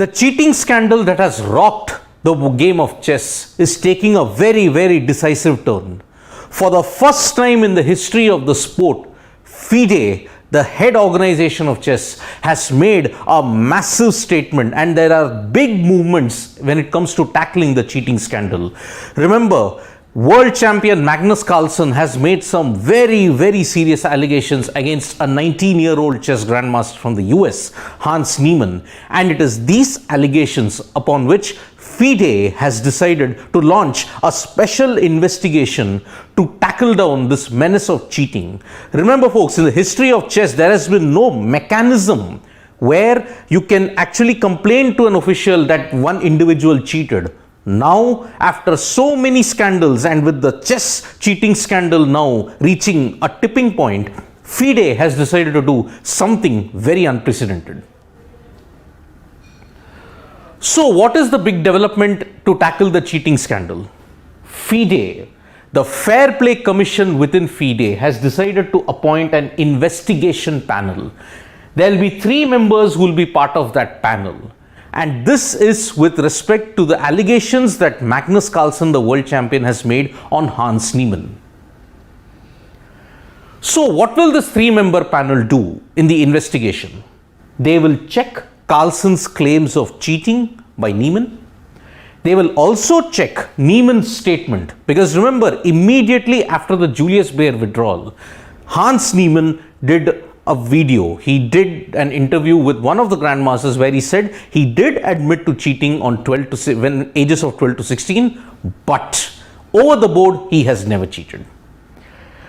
The cheating scandal that has rocked the game of chess is taking a very, very decisive turn. For the first time in the history of the sport, FIDE, the head organization of chess, has made a massive statement, and there are big movements when it comes to tackling the cheating scandal. Remember, world champion Magnus Carlsen has made some very, very serious allegations against a 19-year-old chess grandmaster from the US, Hans Niemann, and it is these allegations upon which FIDE has decided to launch a special investigation to tackle down this menace of cheating. Remember folks, in the history of chess, there has been no mechanism where you can actually complain to an official that one individual cheated. Now, after so many scandals, and with the chess cheating scandal now reaching a tipping point, FIDE has decided to do something very unprecedented. So, what is the big development to tackle the cheating scandal? FIDE, the Fair Play Commission within FIDE, has decided to appoint an investigation panel. There will be 3 members who will be part of that panel. And this is with respect to the allegations that Magnus Carlsen, the world champion, has made on Hans Niemann. So what will this 3-member panel do in the investigation? They will check Carlsen's claims of cheating by Niemann. They will also check Niemann's statement, because remember, immediately after the Julius Baer withdrawal, Hans Niemann did a video. He did an interview with one of the grandmasters where he said he did admit to cheating on ages of 12 to 16, but over the board he has never cheated.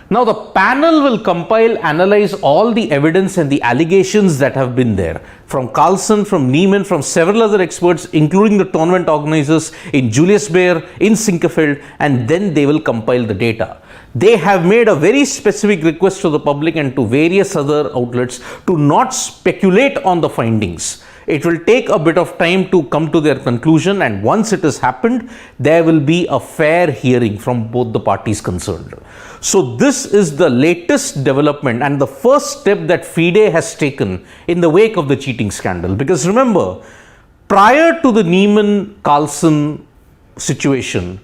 Now the panel will compile, analyze all the evidence and the allegations that have been there from Carlsen, from Niemann, from several other experts, including the tournament organizers in Julius Baer, in Sinkefeld, and then they will compile the data. They have made a very specific request to the public and to various other outlets to not speculate on the findings. It will take a bit of time to come to their conclusion, and once it has happened, there will be a fair hearing from both the parties concerned. So this is the latest development and the first step that FIDE has taken in the wake of the cheating scandal. Because remember, prior to the Niemann-Carlsen situation,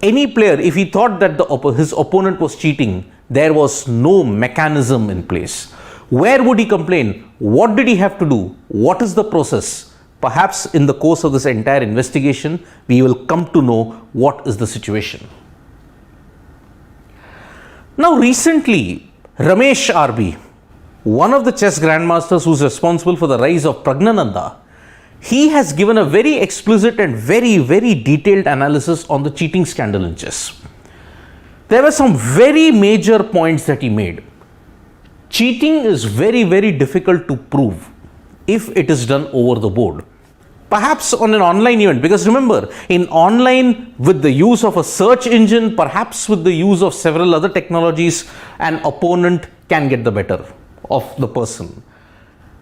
any player, if he thought that his opponent was cheating, there was no mechanism in place. Where would he complain? What did he have to do? What is the process? Perhaps in the course of this entire investigation, we will come to know what is the situation. Now recently, Ramesh RV, one of the chess grandmasters who is responsible for the rise of Pragnananda, he has given a very explicit and very, very detailed analysis on the cheating scandal in chess. There were some very major points that he made. Cheating is very, very difficult to prove if it is done over the board. Perhaps on an online event, because remember, in online, with the use of a search engine, perhaps with the use of several other technologies, an opponent can get the better of the person.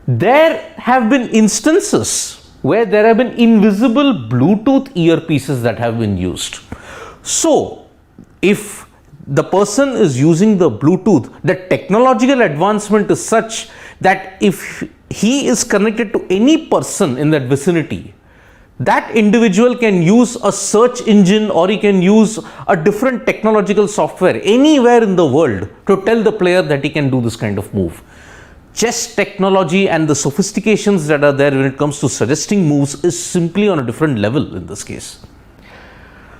There have been instances where there have been invisible Bluetooth earpieces that have been used. So, if the person is using the Bluetooth, the technological advancement is such that if he is connected to any person in that vicinity, that individual can use a search engine or he can use a different technological software anywhere in the world to tell the player that he can do this kind of move. Chess technology and the sophistications that are there when it comes to suggesting moves is simply on a different level in this case.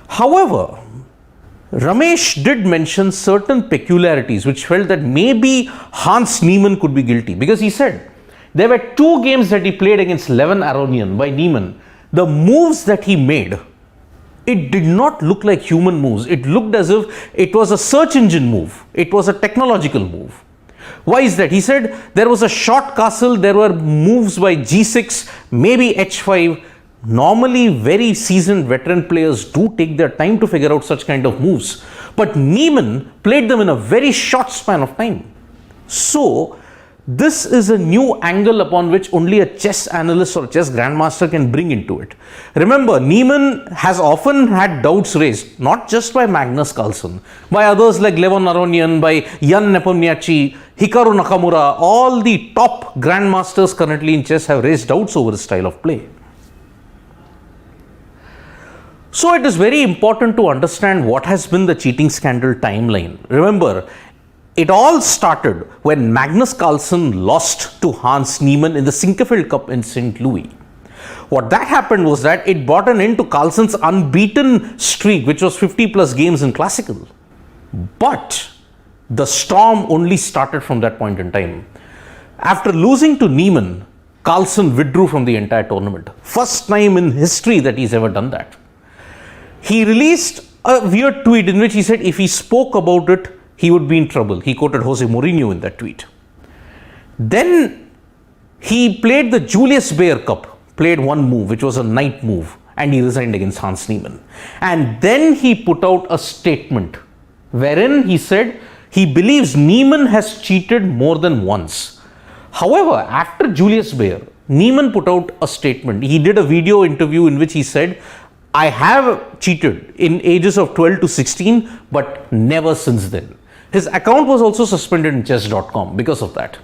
However, Ramesh did mention certain peculiarities which felt that maybe Hans Niemann could be guilty, because he said there were 2 games that he played against Levin Aronian by Niemann. The moves that he made, it did not look like human moves. It looked as if it was a search engine move. It was a technological move. Why is that? He said there was a short castle, there were moves by g6, maybe h5. Normally, very seasoned veteran players do take their time to figure out such kind of moves. But Niemann played them in a very short span of time. So, this is a new angle upon which only a chess analyst or chess grandmaster can bring into it. Remember, Niemann has often had doubts raised, not just by Magnus Carlsen, by others like Levon Aronian, by Jan Nepomniachtchi, Hikaru Nakamura. All the top grandmasters currently in chess have raised doubts over his style of play. So it is very important to understand what has been the cheating scandal timeline. Remember, it all started when Magnus Carlsen lost to Hans Niemann in the Sinquefield Cup in St. Louis. What that happened was that it brought an end to Carlsen's unbeaten streak, which was 50 plus games in Classical. But the storm only started from that point in time. After losing to Niemann, Carlsen withdrew from the entire tournament. First time in history that he's ever done that. He released a weird tweet in which he said if he spoke about it, he would be in trouble. He quoted Jose Mourinho in that tweet. Then he played the Julius Baer Cup, played one move, which was a knight move, and he resigned against Hans Niemann. And then he put out a statement wherein he said he believes Niemann has cheated more than once. However, after Julius Baer, Niemann put out a statement. He did a video interview in which he said, I have cheated in ages of 12 to 16, but never since then. His account was also suspended in chess.com because of that.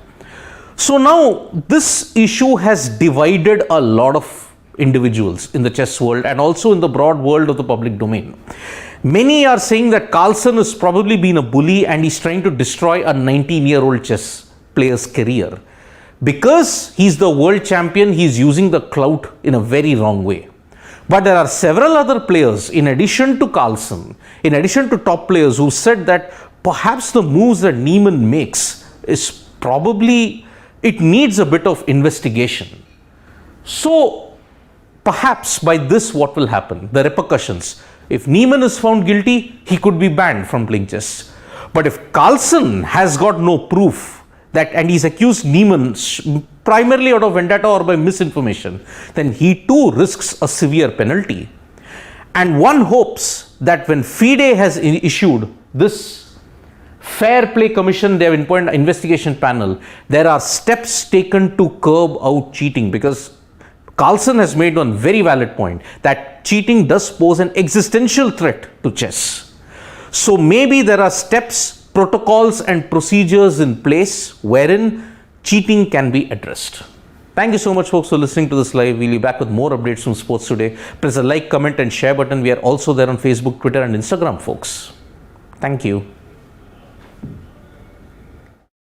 So now this issue has divided a lot of individuals in the chess world and also in the broad world of the public domain. Many are saying that Carlsen has probably been a bully and he's trying to destroy a 19-year-old chess player's career. Because he's the world champion, he's using the clout in a very wrong way. But there are several other players in addition to Carlsen, in addition to top players who said that perhaps the moves that Niemann makes is probably, it needs a bit of investigation. So perhaps by this what will happen, the repercussions. If Niemann is found guilty, he could be banned from playing chess. But if Carlsen has got no proof, and he's accused Niemann primarily out of vendetta or by misinformation, then he too risks a severe penalty. And one hopes that when FIDE has issued this Fair Play Commission, they have appointed an investigation panel, there are steps taken to curb out cheating, because Carlsen has made one very valid point that cheating does pose an existential threat to chess. So maybe there are steps, protocols and procedures in place wherein cheating can be addressed. Thank you so much folks for listening to this live. We'll be back with more updates from Sports Today. Press the like, comment and share button. We are also there on Facebook, Twitter and Instagram folks. Thank you.